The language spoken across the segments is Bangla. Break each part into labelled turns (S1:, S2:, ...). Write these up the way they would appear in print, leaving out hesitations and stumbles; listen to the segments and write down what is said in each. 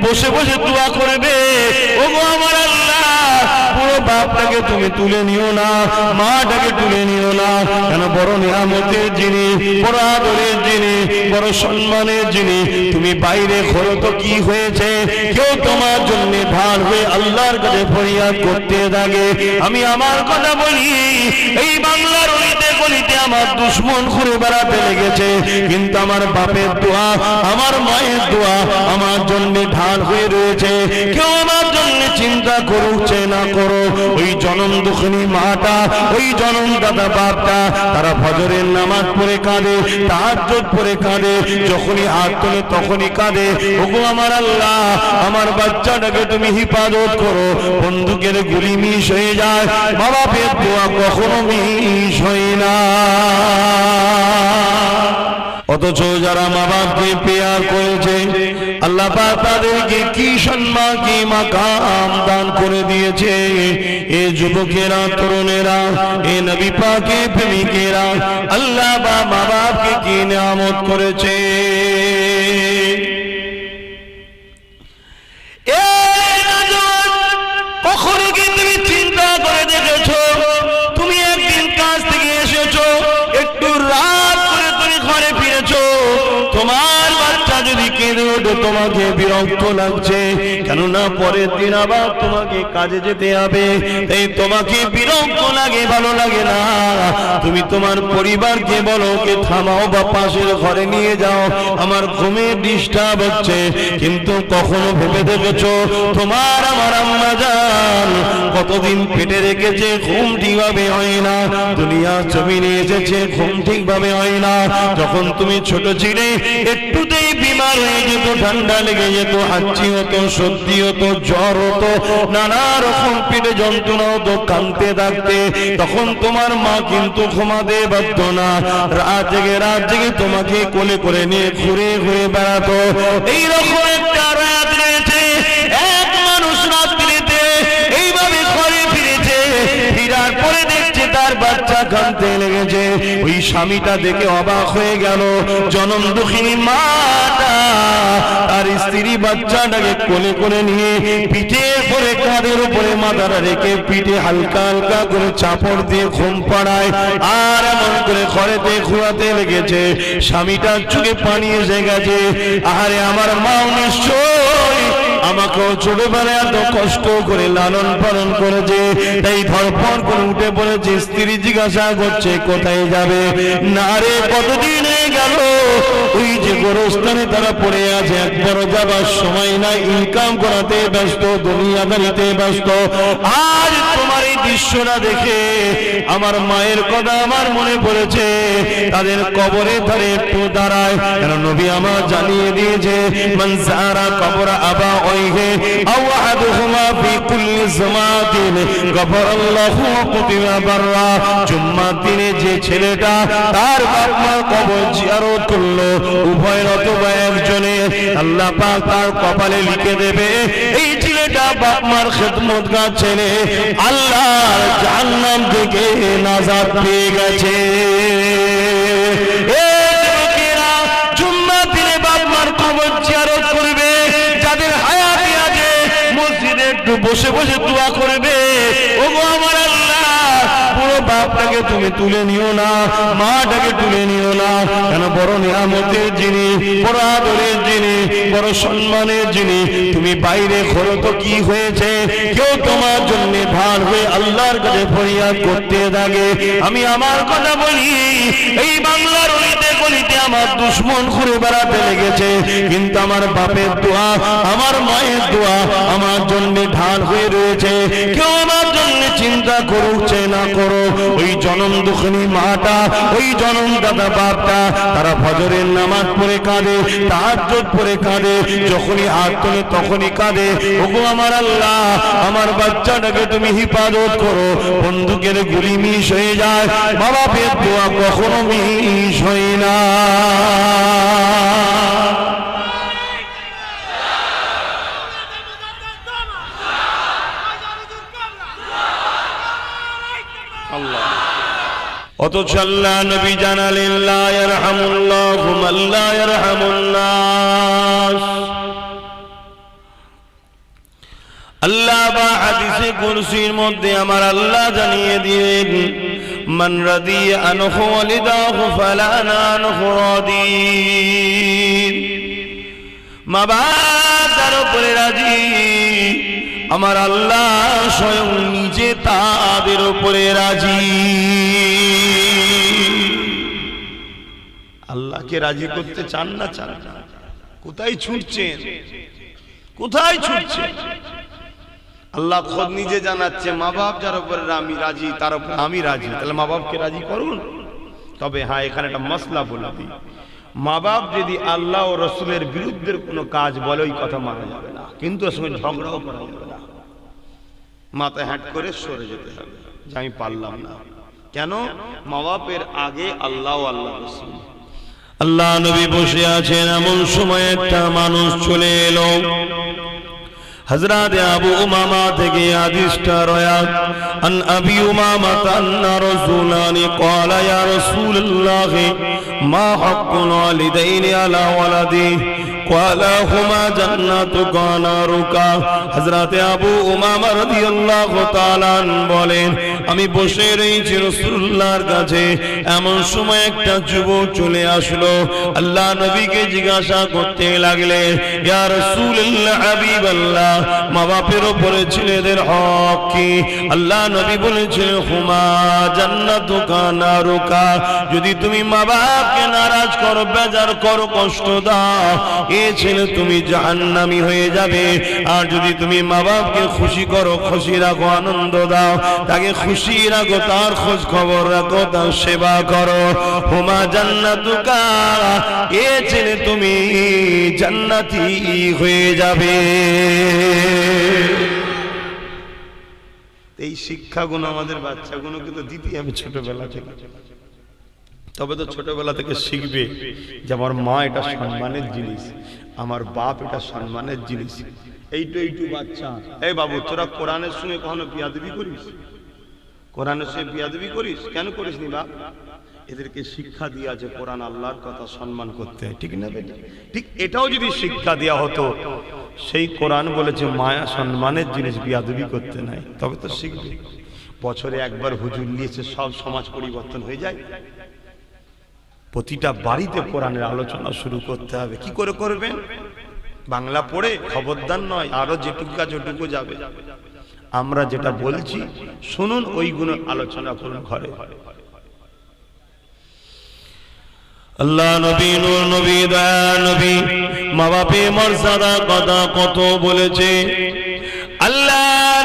S1: বসে বসে দোয়া করবে, ওগো আমার আল্লাহ পুরো বাপটাকে তুমি তুলে নিও না, মাটাকে তুলে নিও না, কেন বড় নিয়ামতের যিনি, বড় আদরের যিনি, বড় সম্মানের যিনি, তুমি বাইরে ঘোরো তো কি হয়েছে, কেউ তোমার জন্য ধার হয়ে আল্লাহর কাছে ফরিয়াদ করতে থাকে। আমি আমার কথা বলি, এই বাংলার অলিতে গলিতে আমার দুশ্মন ঘুরে বেড়াতে লেগেছে, কিন্তু আমার বাপের দোয়া, আমার মায়ের দোয়া আমার জন্য ঢাল হয়ে রয়েছে। কেউ আমার জন্য চিন্তা করছে না করো, ওই জনম দুঃখিনী মাটা, ওই জনম দাদা বাপটা, তারা ফজরের নামাজ পড়ে কাঁদে, তাহাজ্জুদ পড়ে কাঁদে, যখনই হাত তোলে তখনই কাঁদে, ওগো আমার আল্লাহ আমার বাচ্চাটাকে তুমি হিফাজত করো। বন্দুকের গুলি মিস হয়ে যায়, মা বাপের দোয়া কখনো মিস হয় না। অথচ যারা মা বাপকে পেয়ার করেছে, আল্লাহ পাক তাদেরকে কি সম্মান, কি মাকাম দান করে দিয়েছে। এ যুবকেরা, তরুণেরা, এ নবী পাকের প্রেমিকেরা, আল্লাহ বা মা বাপকে কি নিয়ামত করেছে। কখনো কি তুমি চিন্তা করে দেখেছো, তুমি একদিন কাজ থেকে এসেছো, একটু রাত করে তুমি ঘরে ফিরেছো, তোমার বাচ্চা যদি কেঁদে ওঠে তোমাকে বিরক্ত লাগছে, কেননা পরের দিন আবার তোমাকে কাজে যেতে হবে, তাই তোমাকে বিরক্ত লাগে, ভালো লাগে না। তুমি তোমার পরিবারকে বলো কে থামাও বা পাশের ঘরে নিয়ে যাও, আমার ঘুমে ডিস্টার্ব হচ্ছে। কিন্তু কখনো ভেবে দেখেছো তোমার আমার আম্মা জান কতদিন পেটে রেখেছে, ঘুম ঠিকভাবে হয় না, দুনিয়া জমিনে এসেছে, ঘুম ঠিকভাবে হয় না। যখন তুমি ছোট ছিলে একটুতেই বিমার হয়ে যেত, ঠান্ডা লেগে যেত, হাঁচি হতো, সর্দি হতো, জ্বর হতো, নানা রকম পেটে যন্ত্রণা হতো, কাঁদতে থাকতে, তখন তোমার মা কিন্তু ঘুমাতে পারত না, রাত জেগে তোমাকে কোলে করে নিয়ে ঘুরে ঘুরে বেড়াতো। এইরকম একটা রাত রয়েছে, এক মানুষ রাত্রিতে এইভাবে ঘরে ফিরেছে, ফিরার পরে দেখছে তার বাচ্চা কাঁদতে লেগেছে। ওই স্বামীটা দেখে অবাক হয়ে গেল, জনম দুঃখিনী মাটা তার স্ত্রী বাচ্চাটাকে কোলে করে নিয়ে পিঠে পরে, কাঁধের উপরে মাথাটা রেখে পিঠে হালকা হালকা করে চাপড় দিয়ে ঘুম পাড়ায়, আর এমন করে ঘরেতে ঘুরাতে লেগেছে। স্বামীটার চোখে পানি এসে গেছে, আরে আমার মা নিশ্চয় আমাকেও ছোটবেলায় এত কষ্ট করে লালন পালন করেছে, তাই ধরপড় করে উঠে পড়েছে। স্ত্রী জিজ্ঞাসা করছে কোথায় যাবে, না রে কতদিন হয়ে গেল ওই যে গোরস্থানে তারা পড়ে আছে, একবারও যাবার সময় নাই, ইনকাম করাতে ব্যস্ত, দুনিয়াদারিতে ব্যস্ত। আজ তোমার এই দৃশ্যটা দেখে আমার মায়ের কথা আমার মনে পড়েছে, তাদের কবরে ধারে একটু দাঁড়ায়, কেন নবী আমার জানিয়ে দিয়েছে মান যারা কবর আবা ওয়াইহি আও আহাদুহুমা ফি কুল্লি জামাতিন গফরাল্লাহু কুতিবা বাররা। জুম্মার দিনে যে ছেলেটা তার বাপ মার কবর জিয়ারত করলো, উভয়ের অথবা একজনে, আল্লাহ পাক তার কপালে লিখে দেবে এই ছেলেটা বাপ মার খেদমতগার ছেলে, আল্লাহর জাহান্নাম থেকে নাজাত পেয়ে গেছে। জুম্মার দিনে বাপ মার কবর জিয়ারত করবে, যাদের হায়াতে আছে মসজিদে একটু বসে বসে দোয়া করবে, ওগো আমার আল্লাহ পুরো বাপটাকে তুমি তুলে নিও না, মাটাকে তুলে নিও না, কেন বড় নিয়ামতের যিনি, বড় আদরের যিনি, বড় সম্মানের যিনি, তুমি বাইরে ঘোরো তো কি হয়েছে, কেউ তোমার জন্য ধার হয়ে আল্লাহর কাছে ফরিয়াদ করতে থাকে। আমি আমার কথা বলি, এই বাংলার অলিতে গলিতে আমার দুশ্মন ঘুরে বেড়াতে লেগেছে, কিন্তু আমার বাপের দোয়া, আমার মায়ের দোয়া আমার জন্য ঢাল হয়ে রয়েছে। কেউ আমার জন্য চিন্তা করছে না করো, ওই জনম দুঃখিনী মাটা, ওই জনম দাদা বাপটা, তারা ফজরের নামাজ পড়ে কাঁদে, তাহাজ্জুদ পড়ে কাঁদে, যখনই হাত তোলে তখনই কাঁদে, ওগো আমার আল্লাহ আমার বাচ্চাটাকে তুমি হিফাজত করো। বন্দুকের গুলি মিস হয়ে যায়, মা বাপের দোয়া কখনো মিস হয় না। অথচ আল্লাহ নবী জানালেন লা ইয়ারহামুল্লাহু মান লা ইয়ারহামুন নাস। আল্লাহ বা হাদিসে কুরসির মধ্যে আমার আল্লাহ জানিয়ে দিলেন, মান রাদিয়া আনহু ওয়ালিদাহু ফালা আনহু রাদিন। মা বাপ যার উপরে রাজি, আমার আল্লাহ স্বয়ং নিজে তাদের উপরে রাজি। আল্লাহকে রাজি করতে চান না? চান না? কোথায় ছুটছেন? কোথায় ছুটছেন? আল্লাহ খোদ নিজে জানাচ্ছে, মা বাপ যার উপরে আমি রাজি তার উপরে আমি রাজি। তাহলে মা বাপকে রাজি করুন। তবে হ্যাঁ, এখানে একটা মসলা বলে দিই, মা বাপ যদি আল্লাহ ও রসুলের বিরুদ্ধের কোনো কাজ বলে ওই কথা মানা যাবে না, কিন্তু ওর সঙ্গে ঝগড়াও করা যাবে না। মাথায় হ্যাট করে সরে যেতে হবে যে আমি পারলাম না। কেন? মা বাপের আগে আল্লাহ ও আল্লাহ রসুল। আল্লাহ নবী বসে আছেন, এমন সময় একটা মানুষ চলে এলো। হযরত আবু উমামা থেকে হাদিসটা রওয়ায়াত, আন আবি উমামা আন্না রাসূলানি ক্বালা ইয়া রাসূলুল্লাহ মা হাক্কুল ওয়ালিদাইনি আলা ওয়ালাদি ক্বালা হুমা জান্নাতুকা ওয়া নারুকা। হযরত আবু উমামা রাদিয়াল্লাহু তাআলা বলেন, আমি বসে রয়েছি রাসূলুল্লাহর কাছে, এমন সময় একটা যুবক চলে আসলো। আল্লাহ নবীকে জিজ্ঞাসা করতে লাগলেন, ইয়া রাসূলুল্লাহ হাবিবাল্লাহ, মা বাপের উপরে ছেলেদের হক কি? আল্লাহ নবী বলেছিলেন, হুমা জান্নাতুকা নারুকা। যদি তুমি মা বাপকে নারাজ করো, বেজার করো, কষ্ট দাও, এ ছেলে তুমি জাহান্নামী হয়ে যাবে। আর যদি তুমি মা বাপকে খুশি করো, খুশি রাখো, আনন্দ দাও, তাকে খুশি রাখো, তার খোঁজ খবর রাখো, তার সেবা করো, হুমা জান্নাতুকা, এ ছেলে তুমি জান্নাতি হয়ে যাবে। এই শিক্ষাগুলো আমাদের বাচ্চাগুলোকে তো দিতে হবে ছোটবেলা থেকে। তবে তো ছোটবেলা থেকে শিখবে যে আমার মা এটা সম্মানের জিনিস, আমার বাপ এটা সম্মানের জিনিস। এইটু বাচ্চা, এই বাবু তোরা কোরআনের সঙ্গে কখনো বিয়াদবি করিস? কোরআনের সঙ্গে বিয়াদবি করিস? কেন করিস নি বাপ? এদেরকে শিক্ষা দিয়ে আছে কোরআন আল্লাহর কথা সম্মান করতে, ঠিক না বেটা? ঠিক এটাও যদি শিক্ষা দেওয়া হতো, সেই কোরআন বলেছে মায়া সম্মানের জিনিস, বিয়াদবি করতে নাই, তবে তো শিখবে। বছরে একবার হুজুর নিয়েছে, সব সমাজ পরিবর্তন হয়ে যায়? প্রতিটা বাড়িতে কোরআনের আলোচনা শুরু করতে হবে। কি করে করবেন? বাংলা পড়ে খবরদার নয়, আরো যেটুকু কাজ ওটুকু যাবে। আমরা যেটা বলছি শুনুন, ওইগুলো আলোচনা করুন ঘরে। আল্লাহ নবী, নূর নবী, দয়া নবী, মা বাপের মর্যাদা কথা কত বলেছে। আল্লাহ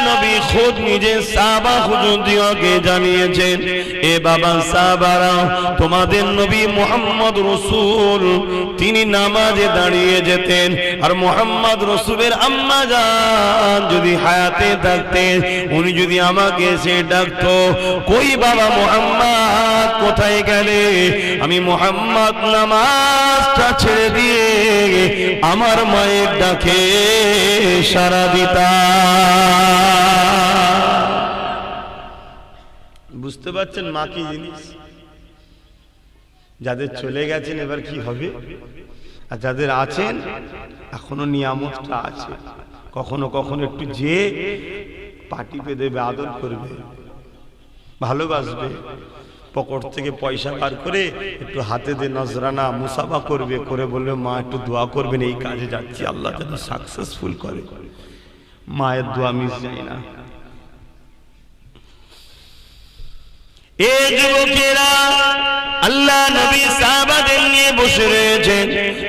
S1: নবী খুদ নিজে সাহাবা হুজুরদিওকে জানিয়েছেন, এ বাবা সাহাবারা, তোমাদের নবী মুহাম্মদ রাসূল তিনি নামাজে দাঁড়িয়ে যেতেন, আর মুহাম্মদ রাসূলের আম্মা জান যদি হায়াতে থাকতেন, উনি যদি আমাকে এসে ডাকতো, কই বাবা মুহাম্মদ কোথায় গেলে, আমি মুহাম্মদ নামাজটা ছেড়ে দিয়ে আমার মায়ের ডাকে সাড়া দিতাম। বুঝতে পারছেন মা কি জিনিস? যাদের চলে গেছেন এবার কি হবে, আর যাদের আছেন এখনো নিয়ামতটা আছে। কখনো কখনো একটু যে পাটি পে দেবে, আদর করবে, ভালোবাসবে, পকেট থেকে পয়সা বার করে একটু হাতে দিয়ে নজরানা মুসাফা করবে, করে বলবে মা একটু দোয়া করবেন, এই কাজে যাচ্ছি, আল্লাহ যেন সাকসেসফুল করে। মায়ের দোয়া মিস যায় না। এই যুবকেরা আল্লাহ নবী সাহাবাদের নিয়ে বসে রয়েছেন,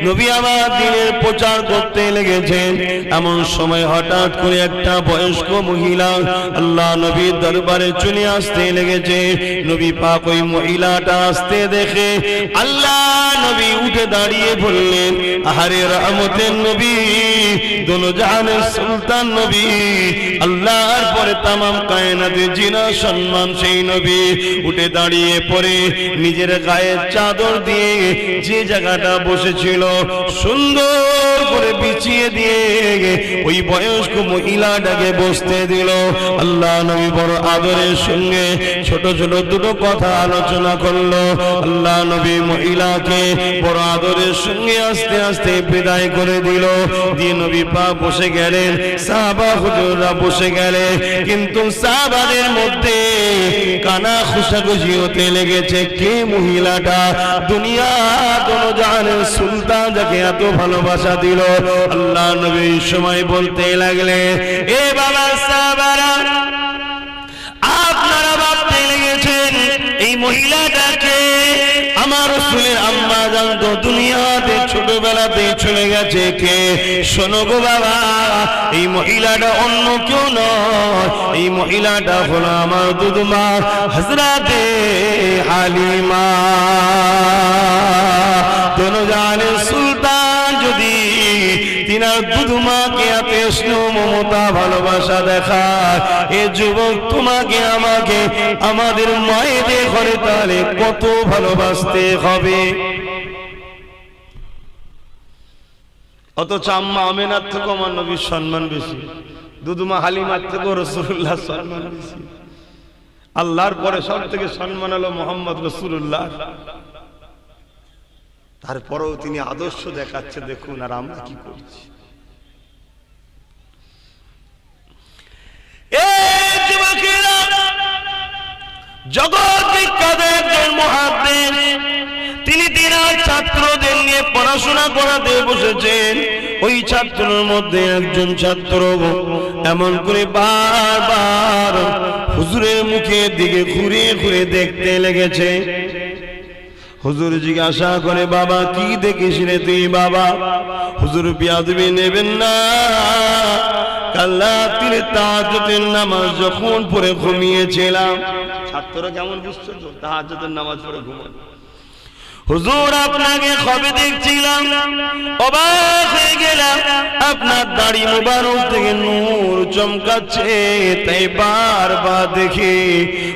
S1: নবী আমার দ্বীনের প্রচার করতে লেগেছেন। এমন সময় হঠাৎ করে একটা বয়স্ক মহিলা আল্লাহ নবীর দরবারে চলে আসতে লেগেছে। নবী পাক ওই মহিলাটা আসতে দেখে আল্লাহ নবী উঠে দাঁড়িয়ে বললেন, আহারে রহমতের নবী, দোনো জাহানের সুলতান নবী, আল্লাহর পরে তামাম কায়নাতে জিনা সম্মান সেই নবী। উঠে দাঁড়িয়ে পড়ে নিজের গায়ের চাদর দিয়ে যে জায়গাটা বসেছিল সুন্দর করে বিছিয়ে দিয়ে ওই বয়স্ক মহিলাটাকে বসতে দিল। আল্লাহ নবী বড় আদরের সঙ্গে ছোট ছোট দুটো কথা আলোচনা করলো। আল্লাহ নবী মহিলাকে বড় আদরের সঙ্গে আস্তে আস্তে বিদায় করে দিল। দিয়ে নবী পাক বসে গেলেন, সাহাবা হুজুররা বসে গেলেন। কিন্তু সাহাবাদের মধ্যে কানা খুশাখুশি হতে লেগেছে, কে মহিলাটা? দুনিয়া দোজাহানের সুলতান যাকে এত ভালোবাসা দিল। আল্লাহ নবী সময় বলতে লাগলেন, এ বাবা সাহাবারা, আপনারা ভাবতে লেগেছেন এই মহিলাটাকে আমার রাসূলের আম্মা জান তো দুনিয়াতে ছোটবেলাতে চলে গেছে, কে? শোনো গো বাবা, এই মহিলাটা অন্য কেউ নয়, এই মহিলাটা হলো আমার দুধমা হযরতে হালিমা। দোজাহানের সুলতান যদি তিনার দুধমাকে এত স্নেহ মমতা ভালোবাসা দেখায়, এ যুবক তোমাকে আমাকে আমাদের মায়েদের ঘরে তাহলে কত ভালোবাসতে হবে। অথচ আম্মা আমেনার থেকে আমার নবীর সম্মান বেশি, দুধমা হালিমার থেকে রাসূলুল্লাহ সম্মান বেশি। আল্লাহর পরে সব থেকে সম্মান হলো মুহাম্মদ রাসূলুল্লাহ। তারপরেও তিনি আদর্শ দেখাচ্ছে, দেখুন আর আমরা কি করছি। জগৎ বিখ্যাত একজন মুহাদ্দিস, তিনি তিনার ছাত্রদের নিয়ে পড়াশোনা করাতে বসেছেন। ওই ছাত্রের মধ্যে একজন ছাত্র এমন করে বারবার হুজুরের মুখের দিকে ঘুরে ঘুরে দেখতে লেগেছে। হুজুর জিজ্ঞাসা করে, বাবা কি দেখিস রে তুই বাবা? হুজুর বিয়াদবি নেবেন না, কাল রাতে তাহাজ্জুদের নামাজ যখন পড়ে ঘুমিয়েছিলাম। ছাত্ররা কেমন বুঝছো তো? তাহাজ্জুদের নামাজ পড়ে ঘুমানো। হুজুর আপনাকে কবে দেখছিলাম, অবাক হয়ে গেলাম, আপনার দাড়ি মুবারক থেকে নূর চমকাচ্ছে, তাই বারবার দেখি।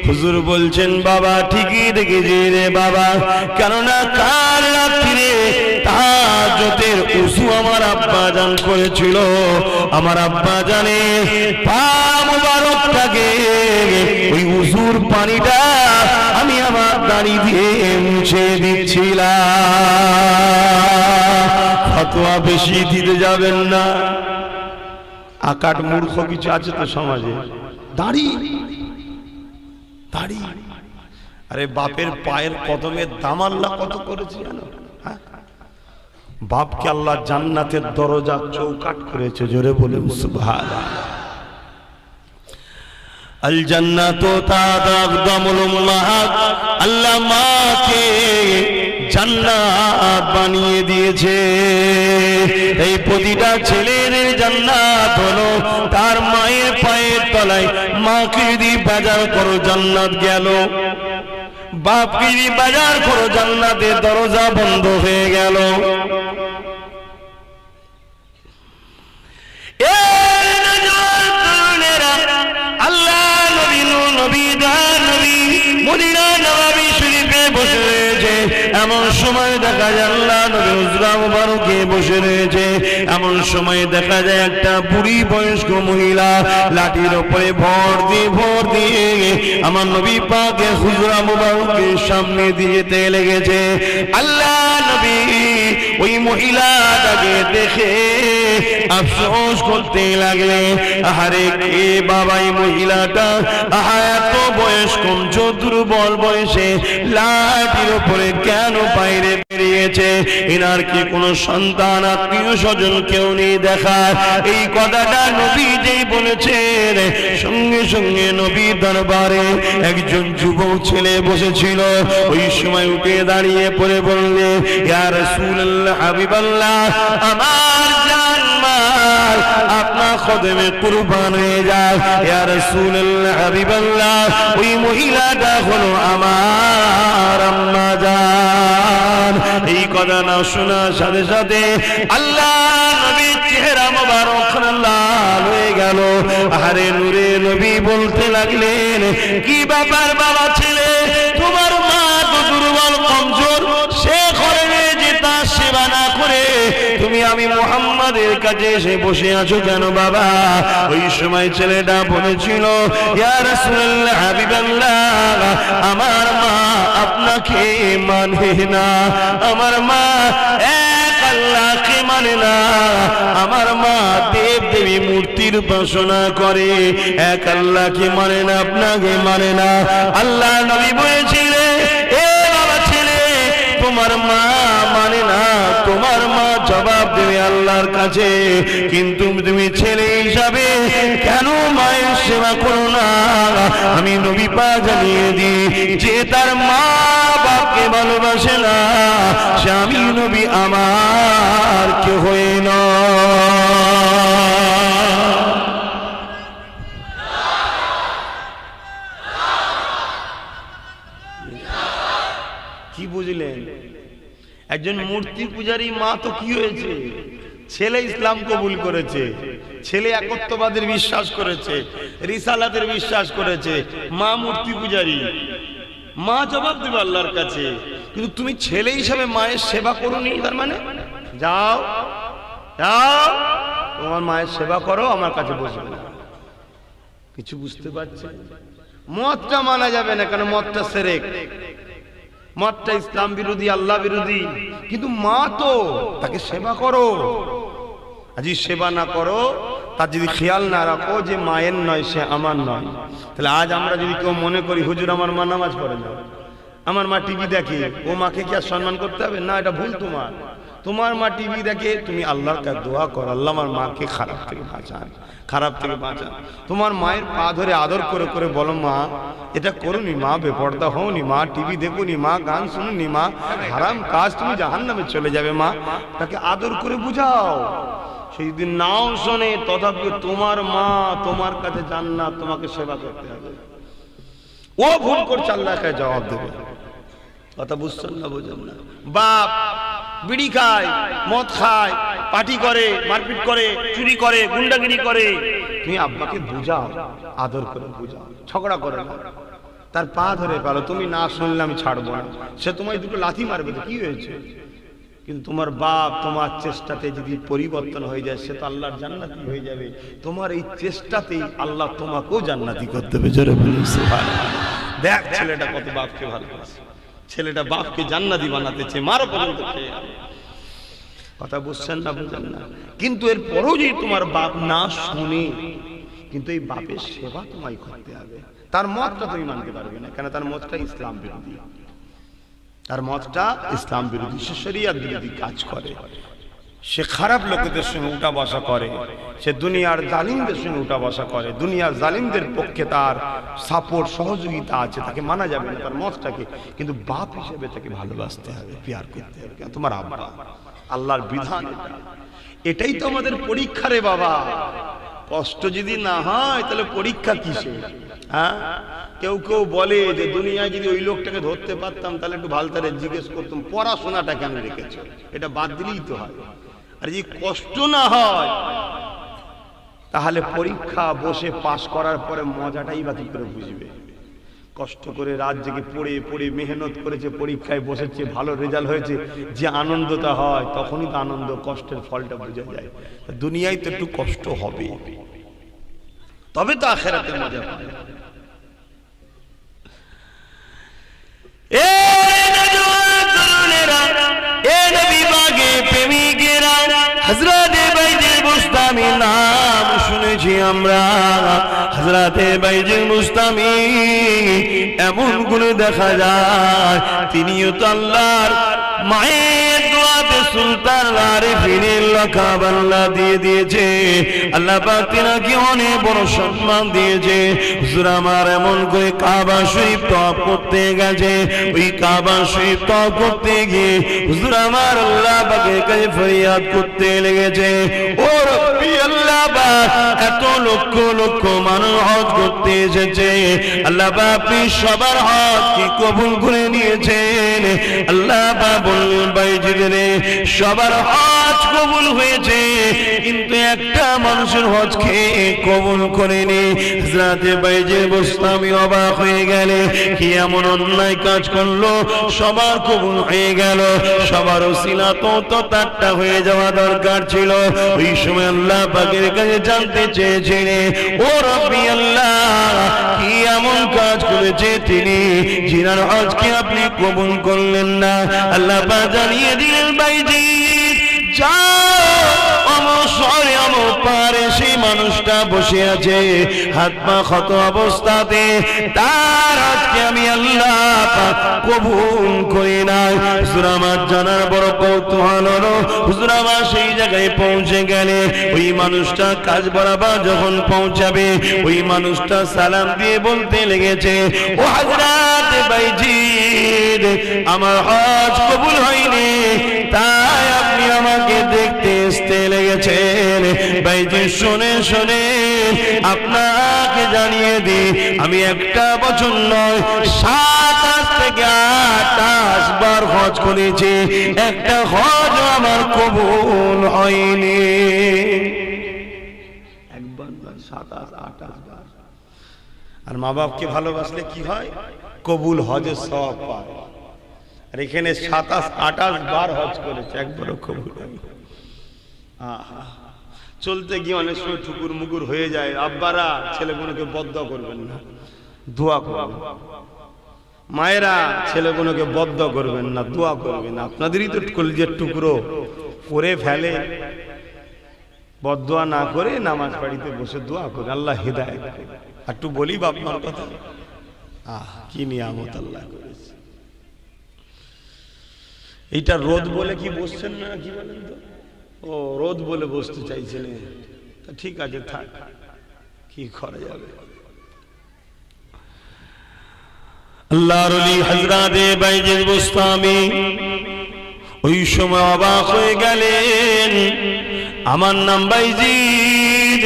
S1: হুজুর বলছেন, বাবা ঠিকই দেখেছি রে বাবা, কেননা কাল রাত্রে তাহাজ্জুদের ওযু আমার আব্বা জান করেছিল। আমার আব্বা জানে পা মুবারকটাকে ওই ওযুর পানিটা আমি আমার দাড়ি দিয়ে মুছে দিচ্ছিলাম। ফতোয়া বেশি দিতে যাবেন না। আকাট মূর্খ কিছু আছে তো সমাজে, দাড়ি দাড়ি। আরে বাপের পায়ের কদমের দাম আল্লাহ কত করেছে জানো? বাপকে আল্লাহ জান্নাতের দরজা চৌকাট করেছে। জোরে বলে সুবহানাল্লাহ। আল জান্নাতু তাহতা আকদামুল উম্মাহাত, আল্লাহ মাকে জান্নাত বানিয়ে দিয়েছে। এই প্রতিটা ছেলের জান্নাত হলো তার মায়ের পায়ের তলায়। মাকে যদি বাজার করো জান্নাত গেল, বাপকে যদি বাজার করো জান্নাতের দরজা বন্ধ হয়ে গেল। এমন সময় দেখা যায় আল্লাহ নবী হুজরা মুবারকে বসে রয়েছে। এমন সময় দেখা যায় একটা বুড়ি বয়স্ক মহিলা লাঠির উপরে ভর দিয়ে আমার নবী পাকের হুজরা মুবারকের সামনে দিয়ে যেতে লেগেছে। আল্লাহ নবী ওই মহিলাটাকে দেখে আফসোস করতে লাগলেন, আহারে কে বাবা এই মহিলাটা? আহা এত বয়স কম, দুর্বল বয়সে লাঠির উপরে কেন বাইরে বেরিয়েছে? এনার কি কোনো সন্তান আত্মীয় স্বজন কেউ নেই দেখা? এই কথাটা নবী যেই বলেছেন, সঙ্গে সঙ্গে নবী দরবারে একজন যুবক ছেলে বসেছিল। ওই সময় উঠে দাঁড়িয়ে পড়ে বললে, ইয়া রাসূলুল্লাহ হাবিবাল্লাহ, আমার জান মাল আপনার কদমে কুরবান হয়ে যায়। ইয়া রাসূলুল্লাহ হাবিবাল্লাহ, ওই মহিলাটা হলো আমার আম্মা জান। এই কথা না শোনার সাথে সাথে আল্লাহ নবীর চেহারা মোবারক লাল হয়ে গেল। আরে নূরে নবী বলতে লাগলেন, কি ব্যাপার বাবা ছেলে, তোমার মা তো দুর্বল কমজোর, সে ঘরে যে তার সেবা না করে তুমি আমি মুহাম্মদ আমাদের কাছে এসে বসে আছো কেন বাবা? ওই সময় ছেলেটা বলেছিল, ইয়া রাসূলুল্লাহ, হাবিবাল্লাহ, আমার মা আপনাকে মানে না, আমার মা এক আল্লাহকে মানে না, আমার মা দেব দেবী মূর্তির উপাসনা করে, এক আল্লাহকে মানে না, আপনাকে মানে না। আল্লাহ নবী বলেছিলেন, এ বাবা ছেলে, তোমার মা মানে না, তোমার মা জবাব দেবে আল্লাহর কাছে, কিন্তু তুমি ছেলে হিসাবে কেন মায়ের সেবা করো না? আমি নবী পাক জানিয়ে দিই, যে তার মা বাপকে ভালোবাসে না, সে আমি নবী আমার কেউ হয়ে না। কি বুঝলেন? একজন মূর্তি পূজারী মা তো কি হয়েছে? ছেলে ইসলাম কবুল করেছে, ছেলে একত্ববাদের বিশ্বাস করেছে, রিসালাতের বিশ্বাস করেছে, মা মূর্তি পূজারী, মা জবাব দেবে আল্লাহর কাছে। কিন্তু তুমি ছেলে হিসাবে মায়ের সেবা করোনি, তার মানে যাও যাও তোমার মায়ের সেবা করো, আমার কাছে বসবে না। কিছু বুঝতে পারছে? মদটা মানা যাবে না, কেন মদটা শিরক, মদটা ইসলাম বিরোধী, আল্লাহ বিরোধী। কিন্তু মা তো, তাকে সেবা করো। আজ সেবা না করো, তার যদি খেয়াল না রাখো যে মায়ের নয়, সে আমার নয়, তাহলে আজ আমরা যদি কেউ মনে করি হুজুর আমার মা নামাজ পড়ে না, আমার মা টিভি দেখে, ও মাকে কি আর সম্মান করতে হবে? না, এটা ভুল। তোমার তোমার মা টিভি দেখে, তুমি আল্লাহর কাছে দোয়া করো, আল্লাহ আমার মাকে খারাপ থেকে বাঁচান, খারাপ থেকে বাঁচান। তোমার মায়ের পা ধরে আদর করে করে বলো, মা এটা করুনি, মা বেপর্দা হওনি, মা টিভি দেখুনি, মা গান শুনুনি, মা হারাম কাজ, তুমি জাহান্নামে চলে যাবে, মা তাকে আদর করে বুঝাও। সেই দিন নাও শোনে, তথাপি তোমার মা তোমার কাছে জান্নাত, তোমাকে সেবা করতে হবে। ও ভুল করছে, আল্লাহকে জবাব দেবে। কথা বুঝছেন না? বুঝেন না? বাপ বিড়ি খায়, মদ খায়, পার্টি করে, মারপিট করে, চুরি করে, গুন্ডাগিরি করে, তুমি আব্বাকে বুঝাও, আদর করে বুঝাও, ঝগড়া করে না, তার পা ধরে পালো, তুমি না শুনলে আমি ছাড়বো না। সে তোমায় দুটো লাথি মারবে, তো কি হয়েছে? কিন্তু তোমার বাপ তোমার চেষ্টাতে যদি পরিবর্তন হয়ে যায়, সে তো আল্লাহর জান্নাতি হয়ে যাবে। তোমার এই চেষ্টাতেই আল্লাহ তোমাকেও জান্নাতি করতে হবে। জোরে বলুন সুবহানাল্লাহ। দেখ ছেলেটা কত বাপকে ভালোবাসে, ছেলেটা বাপকে জান্নাতি বানাতেছে, মারো পর্যন্ত খেয়ে। কথা বুঝছেন না? বুঝেন না? কিন্তু এর পরেও যদি তোমার বাপ না শুনে, কিন্তু এই বাপের সেবা তোমায় করতে হবে। তার মতটা তুমি মানতে পারবে না, কেন? তার মতটা ইসলাম বিরোধী, তার মতটা ইসলাম বিরোধী, সে শরিয়ত বিরোধী কাজ করে, সে খারাপ লোকেদের সঙ্গে উঠা বসা করে, সে দুনিয়ার জালিমদের সঙ্গে উঠা বসা করে, দুনিয়ার জালিমদের পক্ষে তার সাপোর্ট সহযোগিতা আছে, তাকে মানা যাবে না তার মতটাকে। কিন্তু বাপ হিসেবে তাকে ভালোবাসতে হবে, প্যার করতে হবে। তোমার আব্বা, আল্লাহর বিধান এটাই তো আমাদের পরীক্ষা রে বাবা। কষ্ট যদি না হয় তাহলে পরীক্ষা কিসে? হ্যাঁ, কেউ কেউ বলে যে দুনিয়ায় যদি ওই লোকটাকে ধরতে পারতাম তাহলে একটু ভালতারে জিজ্ঞেস করতাম পড়াশোনাটা কেন রেখেছো, এটা বাদ দিলেই তো হয়। আর যদি কষ্ট না হয় তাহলে পরীক্ষা বসে পাশ করার পরে মজাটাই বা কি করে বুঝবে? কষ্ট করে রাত জেগে পড়ে পড়ে মেহনত করেছে, পরীক্ষায় বসেছে, ভালো রেজাল্ট হয়েছে, যে আনন্দটা হয় তখনই তো আনন্দ, কষ্টের ফলটা বোঝা যায়। দুনিয়ায় তো একটু কষ্ট হবে, তবে তো আখিরাতে মজা পাবে। হযরতে বাইজিল বুস্তামি নাম শুনেছি আমরা। হযরতে বাইজিল বুস্তামি এমন গুলো দেখা যায়, তিনিও তো আল্লাহর মায়ের দোয়াতে সুলতান আরিফিনের লকাব আল্লাহ দিয়ে দিয়েছে। আল্লাহ পাক তিনাকে অনেক বড় সম্মান দিয়েছে। হুজুর আমার এমন করে কাবা শরীফ তওয়াফ করতে গেছে, ওই কাবা শরীফ তওয়াফ করতে গিয়ে হুজুর আমার আল্লাহ পাকের কাছে ফরিয়াদ করতে লেগেছে, ও রব্বি আল্লাহ পাক, এত লক্ষ লক্ষ মানুষ হজ করতে এসেছে, আল্লাহ পাক আপনি সবার হজকে কবুল করে নিয়েছেন। আল্লাহ পাক বললেন, বাইজিদ রে, সবার হজ হজ কবুল হয়েছে, কিন্তু একটা মানুষের হজকে কবুল করেনি। হযরতে বাইজির বুস্তামি অবাক হয়ে গেলে, কি এমন অন্যায় কাজ করলো সবার কবুল হয়ে গেল, সবার ওসিলা তো তারটা হয়ে যাওয়া দরকার ছিল। ওই সময় আল্লাহ পাকের কাছে জানতে চেয়েছিলেন, ও রব্বি আল্লাহ, কি এমন কাজ করেছে তিনি যিনার হজকে আপনি কবুল করলেন না? আল্লাহ পাক জানিয়ে দিলেন, বাইজি যাও অমসরে অমপারে সেই মানুষটা বসে আছে হাত পা ক্ষত অবস্থাতে, তার আজকে আমি আল্লাহ পাক কবুল করি নাই। হুজুর আমার জানার বড় কৌতূহল হলো, হুজুর আমার সেই জায়গায় পৌঁছে গেলে ওই মানুষটা কাজ বরাবর যখন পৌঁছাবে, ওই মানুষটা সালাম দিয়ে বলতে লেগেছে, ও হযরত বাইজি, আমার হজ কবুল হয়নি, তাই আপনি আমাকে দেখতে আসতে লেগেছেন। বাইজি শুনে শুনে আপনাকে জানিয়ে দিই, আমি একটা বছর নয় 27 থেকে 28 বার হজ করেছি, একটা হজ আমার কবুল হয়নি। একবার 27-28 বার। আর মা বাপকে ভালোবাসলে কি হয়? কবুল হজের সওয়াব পায়। আর এখানে 27-28 বার হজ করেছে, একবারও কবুল হয়নি। চলতে গিয়ে অনেক সময় ঠুকুর মুকুর হয়ে যায়। আব্বারা ছেলেগুলোকে বদ্ধ করবেন না, দোয়া করবেন। মায়েরা ছেলেগুলোকে বদ্ধ করবেন না, দোয়া করবেন। আপনাদেরই তো কলিজার টুকরো করে ফেলে, বদদোয়া না করে নামাজ বাড়িতে বসে দোয়া করে আল্লাহ হিদায়াত করে। একটু বলি বাপ মার কথা, কি নিয়ামত আল্লাহ করেছে। এইটা রোদ বলে কি বসছেন না, কি বলেন তো? ও রোদ বলে বসতে চাইছেন, তা ঠিক আছে, থাক, কি করা যাবে। আল্লাহর ওলি হযরতে বাইজির বুস্তামি ওই সময় অবাক হয়ে গেলেন, আমার নাম বাইজিদ,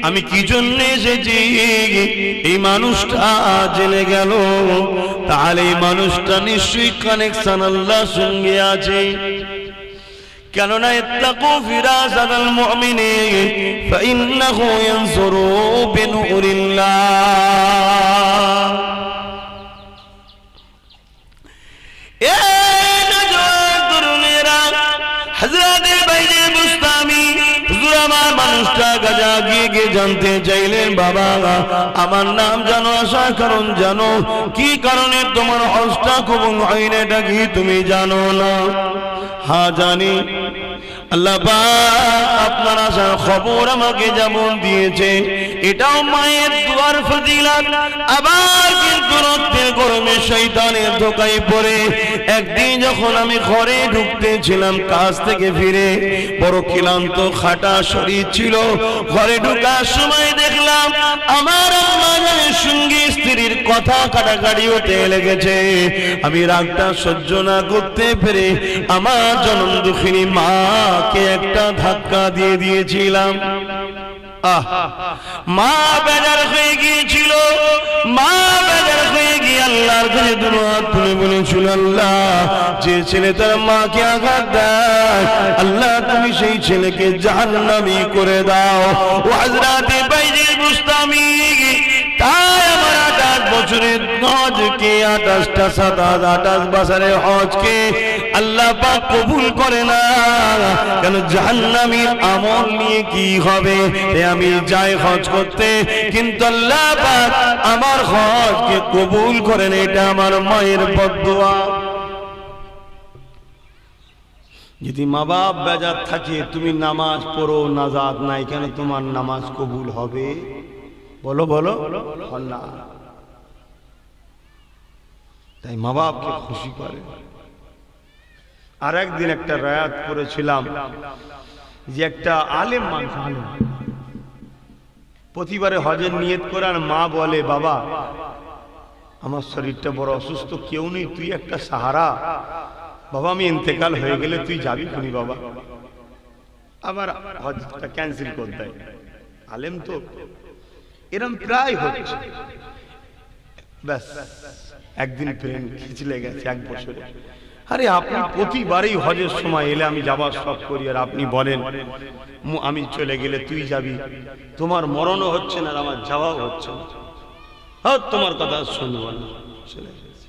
S1: আমি কি জন্য এসেছি এই মানুষটা জেনে গেল, তাহলে এই মানুষটা নিশ্চয়ই কানেকশন আল্লাহর সঙ্গে আছে। কেননা ইত্তাকু ফিরাসাতাল মুমিনি ফাইন্নাহু ইয়ানজুরু বিনুরিল্লাহ। এ নজওয়ান তরুণেরা, হযরতে বাইজির বুস্তামি হুজুর আমার মানুষটা গাজা গিয়ে জানতে চাইলেন, বাবা আমার নাম জানো, আসার কারণ জানো, কি কারণে তোমার হজটা কবুল হয়নি এটা কি তুমি জানো না? হ্যাঁ জানি। আল্লাহ পাক আপনার আসার খবর আমাকে যেমন দিয়েছে, এটাও মায়ের দুয়ার ফজিলত। আবার কিন্তু রক্তের গরমে শয়তানের ধোকায় পড়ে একদিন যখন আমি ঘরে ঢুকতেছিলাম কাজ থেকে ফিরে, বড় ক্লান্ত খাটা শরীর ছিল, ঘরে ঢোকার সময় দেখলাম আমার আম্মাজানের সঙ্গে স্ত্রীর কথা কাটাকাটি হতে লেগেছে। আমি রাগটা সহ্য না করতে পেরে আমার জনম দুঃখিনী মাকে একটা ধাক্কা দিয়ে দিয়েছিলাম। মা বেজার হয়ে গিয়েছিল, মা বেজার হয়ে গিয়ে আল্লাহর কাছে দুটো হাত তুলে বলেছিল, আল্লাহ যে ছেলে তার মাকে আঘাত দেয়, আল্লাহ তুমি সেই ছেলেকে জাহান্নামী করে দাও। ও হযরতে বাইজির বুস্তামি, তাই আমার 28 বছরের হজকে 28টা 27-28 বছরের হজকে আল্লাহ পাক কবুল করে না। কেন? জাহান্নামীর আমল নিয়ে কি হবে? আমি যাই হজ করতে, কিন্তু আল্লাহ পাক আমার হজকে কবুল করেন, এটা আমার মায়ের বদদোয়া। যদি মা বাপ বেজার থাকে, তুমি নামাজ পড়ো, নাজাত নাই, কেন তোমার নামাজ কবুল হবে? বলো বলো না। তাই মা বাপকে খুশি করে। আর একদিন একটা রায়াত পড়েছিলাম যে একটা আলেম মানুষ, প্রতিবারে হজের নিয়ত করে, আর মা বলে, বাবা আমার শরীরটা বড় অসুস্থ, কেউ নেই, তুই একটা সাহারা, বাবা আমি ইন্তেকাল হয়ে গেলে তুই যাবি খুনি বাবা। আবার হজটা ক্যান্সেল করে দেয়। আলেম তো এরম প্রায় হচ্ছে। ব্যাস একদিন প্লেন খিচলে গেছে, 1 বছরে আরে আপনি প্রতিবারই হজের সময় এলে আমি যাবার সব করি, আর আপনি বলেন আমি চলে গেলে তুই যাবি। তোমার মরণও হচ্ছে না আর আমার যাওয়াও হচ্ছে না, হ্যাঁ তোমার কথা শুনবো না। চলে গেছে।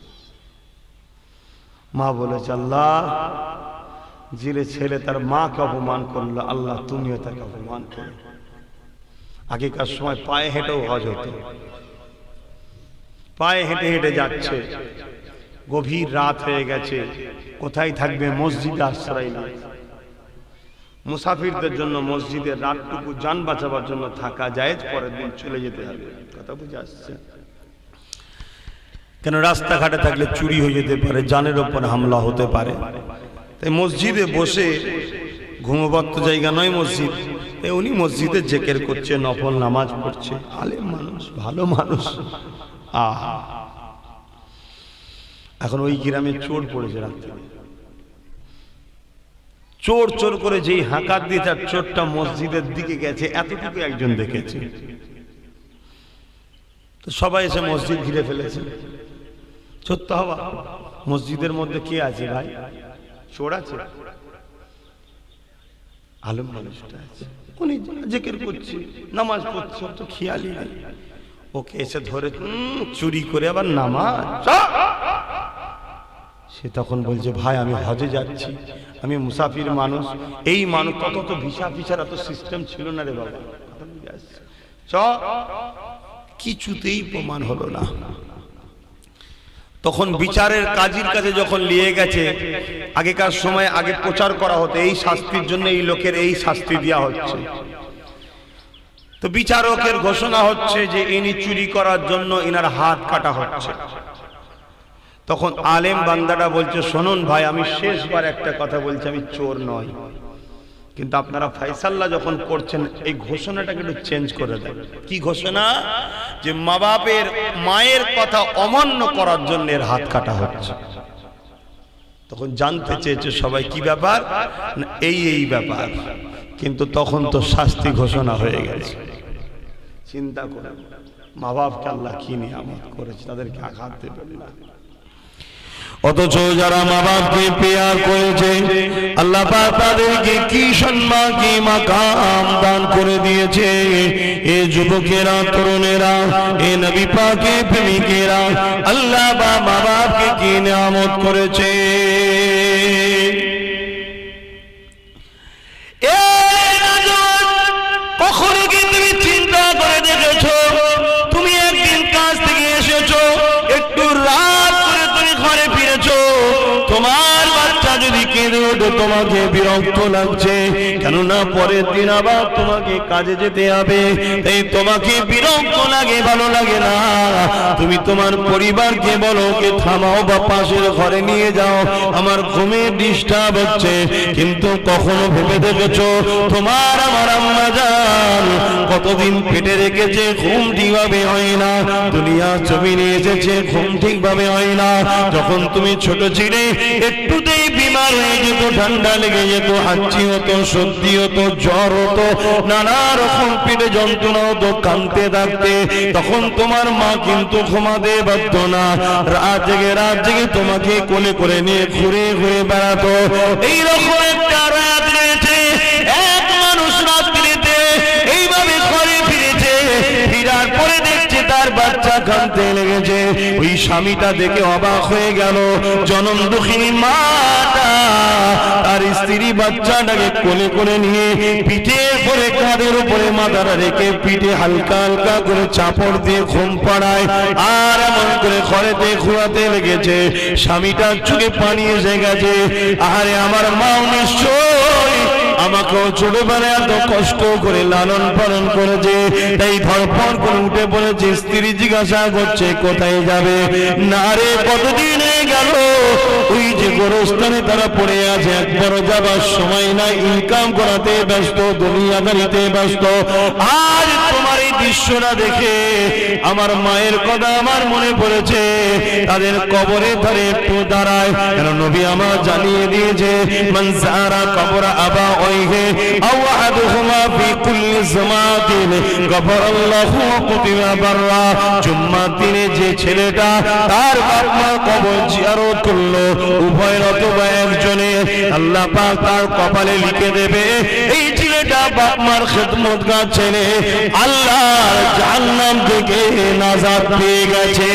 S1: মা বলেছে আল্লাহ, যে ছেলে তার মাকে অপমান করলো, আল্লাহ তুমিও তাকে অপমান করো। আগেকার সময় পায়ে হেঁটেও হজ হতো, পায়ে হেঁটে হেঁটে যাচ্ছে, গভীর রাত হয়ে গেছে, কোথায় থাকবে? মসজিদে আশ্রয় নেই। মুসাফিরদের জন্য মসজিদের রাতটুকু যান বাঁচাবার জন্য থাকা যায়, পরের দিন চলে যেতে হবে। কথা বুঝে আসছে? কেন রাস্তাঘাটে থাকলে চুরি হয়ে যেতে পারে, জানের ওপর হামলা হতে পারে। তাই মসজিদে বসে ঘুমোবার তো জায়গা নয় মসজিদ, তাই উনি মসজিদে জেকের করছে, নফল নামাজ পড়ছে। আলেম মানুষ, ভালো মানুষ। আহা, এখন ওই গ্রামে চোর পড়েছে রাত্রে, চোর চোর করে যেই হাঁকার দিয়ে তার চোরটা মসজিদের দিকে গেছে, এতটুকু একজন দেখেছে। তো সবাই এসে মসজিদ ঘিরে ফেলেছে। চোর তো হবা, মসজিদের মধ্যে কে আছে ভাই? চোর আছে? আলেম মানুষটা আছে, উনি জিকির করছে, নামাজ পড়ছে, তো খেয়ালই নেই। ওকে এসে ধরে চুরি করে আবার নামাজ। সে তখন বলছে ভাই আমি হজে যাচ্ছি, আমি মুসাফির মানুষ। এই মানুষ, তত তো ভিসা ফিসার এত সিস্টেম ছিল না রে বাবা। কিছুতেই প্রমাণ হলো না। তখন বিচারের কাজীর কাছে যখন নিয়ে গেছে, আগেকার সময় আগে প্রচার করা হতো এই শাস্তির জন্য এই লোকের এই শাস্তি দেওয়া হচ্ছে। তো বিচারকের ঘোষণা হচ্ছে যে ইনি চুরি করার জন্য ইনার হাত কাটা হচ্ছে। তখন আলেম বান্দাটা বলছে শুনুন ভাই, আমি শেষবার একটা কথা বলছি, আমি চোর নই, কিন্তু আপনারা ফয়সালা যখন করছেন এই ঘোষণাটাকে একটু চেঞ্জ করে দেন। কি ঘোষণা? যে মা বাপের মায়ের কথা অমান্য করার জন্য এর হাত কাটা হচ্ছে। তখন জানতে চেয়েছে সবাই কি ব্যাপার, এই ব্যাপার। কিন্তু তখন তো শাস্তি ঘোষণা হয়ে গেছে। চিন্তা করে, মা বাপকে আল্লাহ কি নিয়ামত করেছে, তাদেরকে আঘাত দেবেন না। অথচ যারা মা বাপকে পেয়ার করেছে, আল্লাহ পাক তাদেরকে কি সম্মান, কি মাকাম দান করে দিয়েছে। এ যুবকেরা, তরুণেরা, এ নবী পাকের প্রেমিকেরা, আল্লাহ মা বাপকে কি নিয়ামত করেছে। কখনো কি তুমি চিন্তা করে দেখেছো, তুমি একদিন কাজ থেকে এসেছো, একটু রাত করে তুমি ঘরে ফিরেছো, তোমার বাচ্চা যদি কেঁদে ওঠে তোমাকে বিরক্ত লাগছে, কেননা পরের দিন আবার তোমাকে কাজে যেতে হবে, তাই তোমাকে বিরক্ত লাগে, ভালো লাগে না। তুমি তোমার পরিবারকে বলো কে থামাও বা পাশের ঘরে নিয়ে যাও, আমার ঘুমে ডিস্টার্ব হচ্ছে। কিন্তু কখনো ভেবে দেখেছো তোমার আমার আম্মা জান কতদিন পেটে রেখেছে, ঘুম ঠিকভাবে হয় না, দুনিয়া জমিনে এসেছে, ঘুম ঠিকভাবে হয় না। যখন তুমি ছোট ছিলে একটুতেই বিমার হয়ে যেত, ঠান্ডা লেগে যেত, হাঁচি হতো, সর্দি হতো, জ্বর হতো, নানা রকম পেটে যন্ত্রণা হতো, কাঁদতে থাকতে। তখন তোমার মা কিন্তু ঘুমাতে পারত না, রাত জেগে তোমাকে কোলে করে নিয়ে ঘুরে ঘুরে বেড়াতো। এইরকম একটা রাত রয়েছে, এক মানুষ রাত্রিতে এইভাবে ঘরে ফিরেছে, ফিরার পরে দেখছে তার বাচ্চা কাঁদতে লেগেছে। ওই স্বামীটা দেখে অবাক হয়ে গেল, জনম দুঃখিনী মাটা তার স্ত্রী বাচ্চাটাকে কোলে করে নিয়ে পিঠে করে কাঁধের উপরে মাথাটা রেখে পিঠে হালকা হালকা করে চাপড় দিয়ে ঘুম পাড়ায়, আর এমন করে ঘরেতে ঘুরাতে লেগেছে। স্বামীটার চোখে পানি এসে গেছে। আরে আমার মাও নিশ্চয় আমাকেও ছোটবেলায় এত কষ্ট করে লালন পালন করেছে, তাই ধরপড় করে উঠে পড়েছে। স্ত্রী জিজ্ঞাসা করছে কোথায় যাবে? না রে, কতদিন হয়ে গেল ওই যে গোরস্থানে তারা পড়ে আছে, একবারও যাবার সময় নাই, ইনকাম করাতে ব্যস্ত, দুনিয়াদারিতে ব্যস্ত। আজ তোমার এই দৃশ্যটা দেখে আমার মায়ের কথা আমার মনে পড়েছে। তাদের কবরে ধরে একটু দাঁড়ায়, কেন নবী আমার জানিয়ে দিয়েছে মান যারা কবর আবা ওয়াইহি আও আহাদুহুমা ফি কুল্লি জামাতিন গফরাল্লাহু কুতিবা বাররা। জুম্মার দিনে যে ছেলেটা তার বাপ মার কবর জিয়ারত করলো, উভয়ের অথবা একজনে, আল্লাহ পাক তার কপালে লিখে দেবে এই ছেলেটা বাপ মার খেদমতগার ছেলে, আল্লাহর জাহান্নাম থেকে নাজাত পেয়ে গেছে।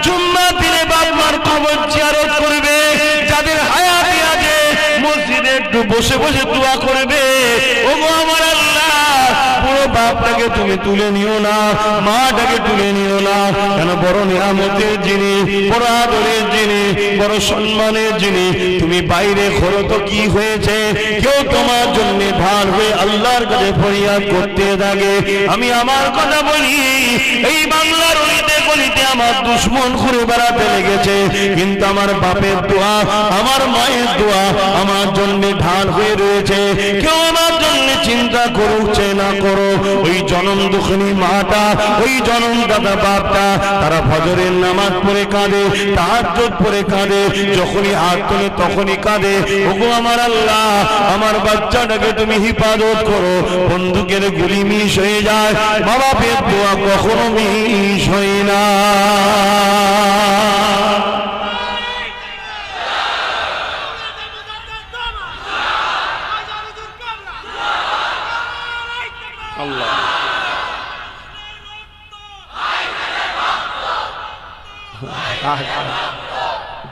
S1: জুম্মার দিনে বাপ মার কবর জিয়ারত করবে, যাদের হায়াতে আছে মসজিদে একটু বসে বসে দোয়া করবে। ওগো আমার আল্লাহ, পুরো বাপটাকে তুমি তুলে নিও না, মাটাকে তুলে নিও না, কেন বড় নিয়ামতের যিনি, বড় আদরের যিনি, বড় সম্মানের যিনি, তুমি বাইরে খোলো তো কি হয়েছে, কেউ তোমার জন্য ঢাল হয়ে আল্লাহর কাছে ফরিয়াদ করতে থাকে। আমি আমার কথা বলি, এই বাংলার অলিতে গলিতে আমার দুশ্মন ঘুরে বেড়াতে লেগেছে, কিন্তু আমার বাপের দোয়া, আমার মায়ের দোয়া আমার জন্য ঢাল হয়ে রয়েছে। কেউ আমার জন্য চিন্তা করছে না করো, ওই জনম দুঃখিনী মাটা, ওই জনম দাদা বাপটা, তারা ফজরের নামাজ পড়ে কাঁদে, তাহাজ্জুদ পড়ে কাঁদে, যখনই হাত তোলে তখনই কাঁদে। ওগো আমার আল্লাহ, আমার বাচ্চাটাকে তুমি হিফাজত করো, বন্দুকের গুলি মিস হয়ে যায়, মা বাপের দোয়া কখনো মিস হয় না।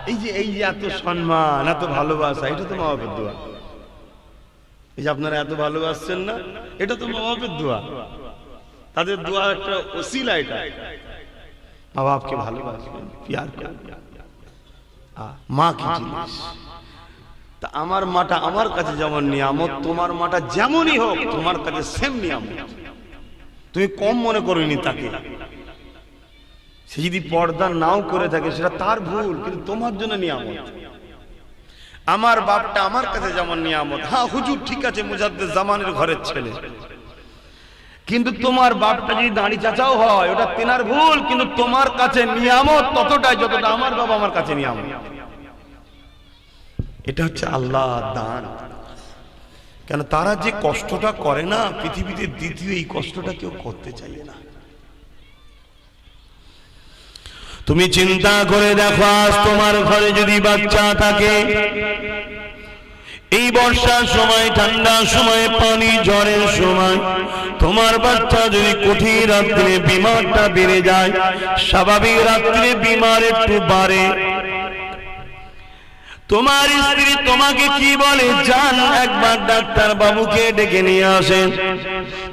S1: এই যে এত সম্মান, এত ভালোবাসা, এটা তো মা বাপের দোয়া। এই যে আপনারা এত ভালোবাসছেন না, এটা তো মা বাপের দোয়া, তাদের দোয়া একটা ওসিলা। এটা মা বাপকে ভালোবাসবেন, প্যার করবেন। মা কি জিনিস, তা আমার মাটা আমার কাছে যেমন নিয়ামত, তোমার মাটা যেমনই হোক তোমার কাছে সেম নিয়ামত। তুমি কম মনে করোনি তাকে, সে যদি পর্দা নাও করে থাকে সেটা তার ভুল, কিন্তু তোমার জন্য নিয়ামত। আমার বাপটা আমার কাছে যেমন নিয়ামত, হ্যাঁ হুজুর ঠিক আছে মুজাদ্দেদ জামানের ঘরের ছেলে, কিন্তু তোমার বাপটা যদি দাঁড়ি চাচাও হয় ওটা তেনার ভুল, কিন্তু তোমার কাছে নিয়ামত ততটাই যতটা আমার বাবা আমার কাছে নিয়ামত। এটা হচ্ছে আল্লাহ দান। কেন তারা যে কষ্টটা করে না, পৃথিবীতে দ্বিতীয় এই কষ্টটা কেউ করতে চাইবে না। তুমি চিন্তা করে দেখো, আজ তোমার ঘরে যদি বাচ্চা থাকে, এই বর্ষার সময়, ঠান্ডার সময়, পানি ঝড়ের সময়, তোমার বাচ্চা যদি কঠিন রাত্রে বিমারটা বেড়ে যায়, স্বাভাবিক রাত্রে বিমার একটু বাড়ে, তোমার স্ত্রী তোমাকে কি বলে, যান একবার ডাক্তার বাবুকে ডেকে নিয়ে আসেন।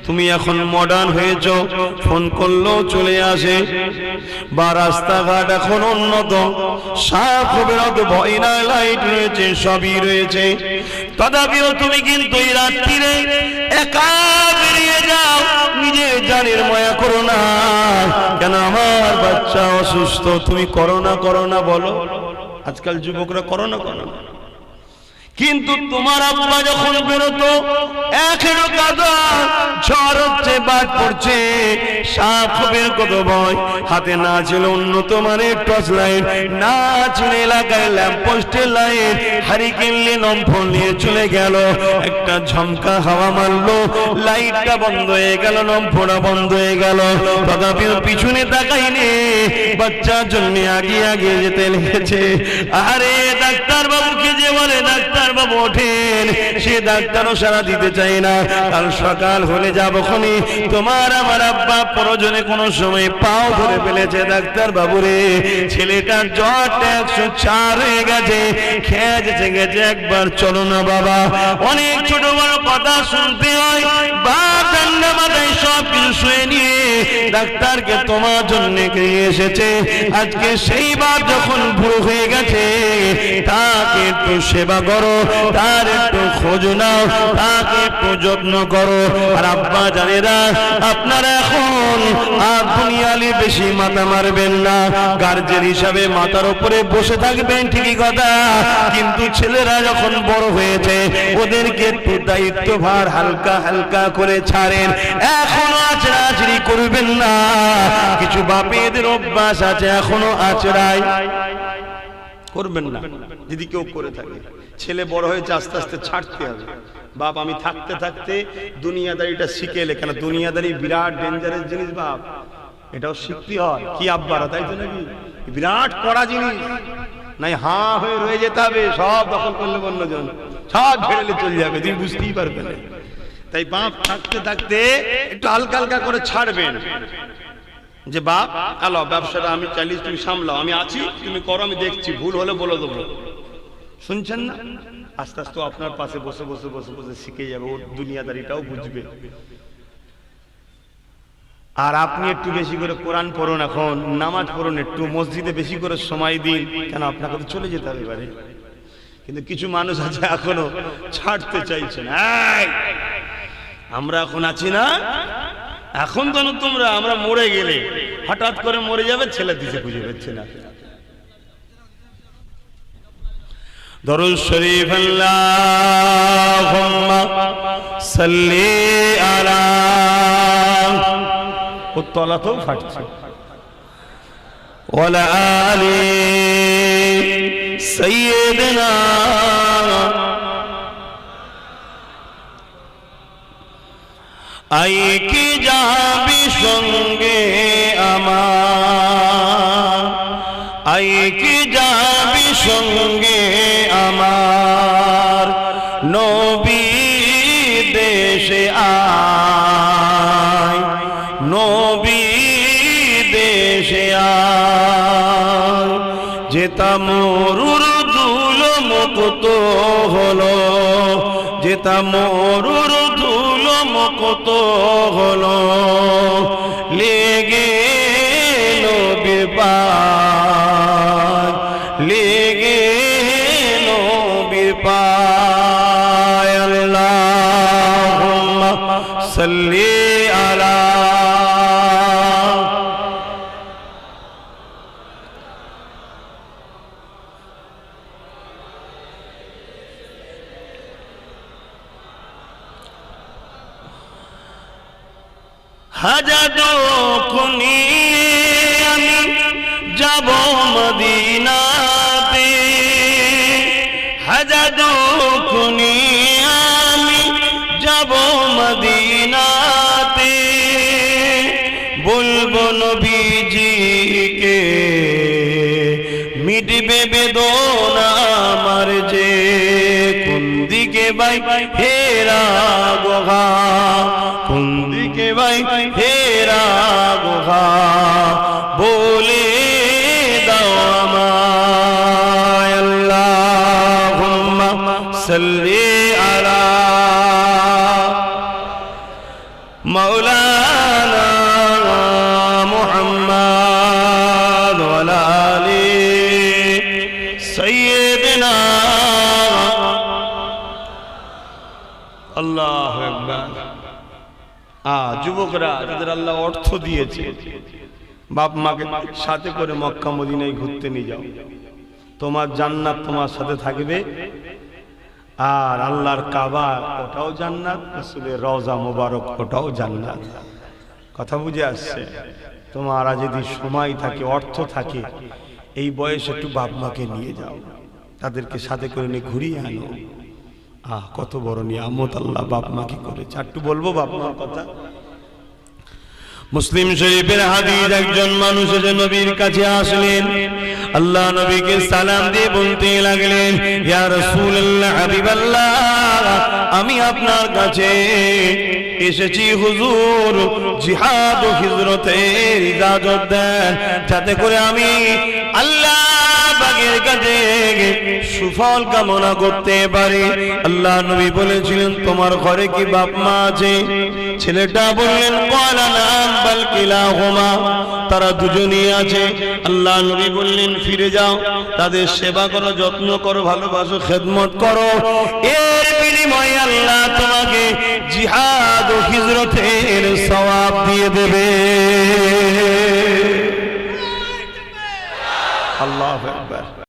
S1: তুমি এখন মডার্ন হয়েছো, ফোন করলেও চলে আসে, বা রাস্তাঘাট এখন উন্নত, সাপ হবে না তো ভয় না, লাইট রয়েছে, সবই রয়েছে, তথাপিও তুমি কিন্তু এই রাত্রিরে একা বেরিয়ে যাও, নিজের জানের মায়া করো না। কেন আমার বাচ্চা অসুস্থ, তুমি করো না বলো, আজকাল যুবকরা করো না। কিন্তু তোমার আব্বা যখন বেরোতো, এখনো কাদা, ঝড় হচ্ছে, বাদ পড়ছে, সাপ বের কত ভয়, হাতে না ছিল উন্নত মানের টর্চ লাইট, না ছিল এলাকায় ল্যাম্পপোস্টের লাইট, হারিকেন নিয়ে লম্ফন নিয়ে চলে গেল, একটা ঝমকা হাওয়া মারলো, লাইটটা বন্ধ হয়ে গেল, লম্ফটা বন্ধ হয়ে গেল, তথাপিও পিছনে তাকাইনি, বাচ্চার জন্য আগে যেতে লেগেছে। আরে ডাক্তার বাবুকে যে বলে ডাক্তার বাবু ওঠেন, সে ডাক্তারও সারা দিতে চাই না, কাল সকাল হলে যাবো খনি, তোমার আমার আব্বা প্রয়োজনে কোনো সময় পাও ধরে ফেলেছে, ডাক্তার বাবু রে ছেলেটার জ্বরটা 104 হয়ে গেছে, খেয়ে গেছে, একবার চলো না বাবা। অনেক ছোট বড় কথা শুনতে হয়, বাপ ঠান্ডা মাথায় সব কিছু শুয়ে নিয়ে ডাক্তারকে তোমার জন্য নিয়ে এসেছে। আজকে সেই বাপ যখন বুড়ো হয়ে গেছে, তাকে একটু সেবা করো, তার একটু খোঁজ নাও, তাকে একটু যত্ন করো। আর আব্বা জানেরা, আপনারা এখন আর দুনিয়ালি বেশি মাথা মারবেন না, গার্জেন হিসাবে মাথার উপরে বসে থাকবেন ঠিকই কথা, কিন্তু ছেলেরা যখন বড় হয়েছে ওদেরকে একটু দায়িত্বভার হালকা হালকা করে ছাড়েন। এখনো আচড়াচড়ি করবেন না। কিছু বাপেদের অভ্যাস আছে, এখনো আচড়াই করবেন না। যদি কেউ করে থাকে, ছেলে বড় হয়েছে, আস্তে আস্তে ছাড়তে হবে। বাপ আমি থাকতে থাকতে দুনিয়াদারিটা শিখে এলে, কেন দুনিয়াদারি বিরাট ডেঞ্জারাস জিনিস বাপ, এটাও শিখতে হয়। কি আব্বারা, তাই তো নাকি? বিরাট কড়া জিনিস, নাই হাঁ হয়ে রয়ে যেতে হবে, সব দখল করলে অন্যজন সব ঝেড়ে চলে যাবে, তুমি বুঝতেই পারবে না। তাই বাপ থাকতে থাকতে একটু হালকা হালকা করে ছাড়বেন, যে বাপ আলো ব্যবসাটা আমি চালিয়ে তুমি সামলাও, আমি আছি, তুমি করো, আমি দেখছি, ভুল হলে বলে দেবো। শুনছেন না? আস্তে আস্তে আপনার পাশে বসে বসে বসে বসে শিখে যাবে, ওর দুনিয়াদারিটাও বুঝবে। আর আপনি একটু বেশি করে কোরআন পড়ুন, এখন নামাজ পড়ুন, একটু মসজিদে বেশি করে সময় দিন, কেন আপনাকে তো চলে যেতে হবে এবারে। কিন্তু কিছু মানুষ আছে এখনো ছাড়তে চাইছেন। আমরা এখন আছি না, এখন তো তোমরা, আমরা মরে গেলে হঠাৎ করে মরে যাবে, ছেলে দিতে খুঁজে পাচ্ছে না। দরুদ শরীফ আল্লাহুম্মা সাল্লি আলা, ও তলাতেও ফাটছে, ওয়ালা আলি সাইয়্যিদিনা, আই কি যাবি সঙ্গে আমার, আই কি যাবি সঙ্গে আমার, নবী দেশে আয়, নবী দেশে আয়, যেতা মরুর ধুলো মুক্ত হলো, যেতা মরুর ধুলো মুক্ত হলো, লেগে নবীর পায়, লেগে নবীর পায়। আল্লাহুম্মা সাল্লি আলা, হাজার খুনি আমি যাব মদিনাতে, হাজার খুনি আমি যাব মদিনাতে, বলবো নবীজিকে মিটবে বেদনা আমার যে, কোন দিকে ভাই হেরা গোহা, কোন দিকে ভাই হেরা গোহা, বলে দাও আমায়। আল্লাহুম্মা সাল্লি আলা মাওলানা মুহাম্মদ ওয়ালা আলি সাইয়্যিদিনা। আল্লাহু আকবার। যুবকরা, যাদের আল্লাহ অর্থ দিয়েছে, বাপ মাকে সাথে করে মক্কা মদিনায় ঘুরতে নিয়ে যাও, তোমার জান্নাত তোমার সাথে থাকবে। আর আল্লাহর কাবা ওটাও জান্নাত, রাসূলের রওজা মোবারক ওটাও জান্নাত। কথা বুঝে আসছে? তোমার যদি সময় থাকে, অর্থ থাকে, এই বয়সে একটু বাপ মাকে নিয়ে যাও, তাদেরকে সাথে করে নিয়ে ঘুরিয়ে আনো। কত বড় নিয়ামত আল্লাহ বাপ মাকে করেছে। একটু বলবো বাপ মার কথা। মুসলিম শরীফের হাদিস, একজন মানুষ এসে নবীর কাছে আসলেন, আল্লাহ নবীকে সালাম দিয়ে বলতে লাগলেন, ইয়া রাসূলুল্লাহ, হাবিবাল্লাহ, আমি আপনার কাছে এসেছি হুজুর, জিহাদ ও হিজরতের ইজাজত দেন, যাতে করে আমি আল্লাহ পাকের কাছে সুফল কামনা করতে পারি। আল্লাহ নবী বলেছিলেন, তোমার ঘরে কি বাপ মা আছে? ছেলেটা বললেন ক্বালা নাম বাল কিলাহুমা, তারা দুজনেই আছে। আল্লাহ নবী বললেন ফিরে যাও, তাদের সেবা করো, যত্ন করো, ভালোবাসো, খেদমত করো, এর বিনিময়ে আল্লাহ তোমাকে জিহাদ ও হিজরতের সওয়াব দিয়ে দেবে। আল্লাহু আকবার।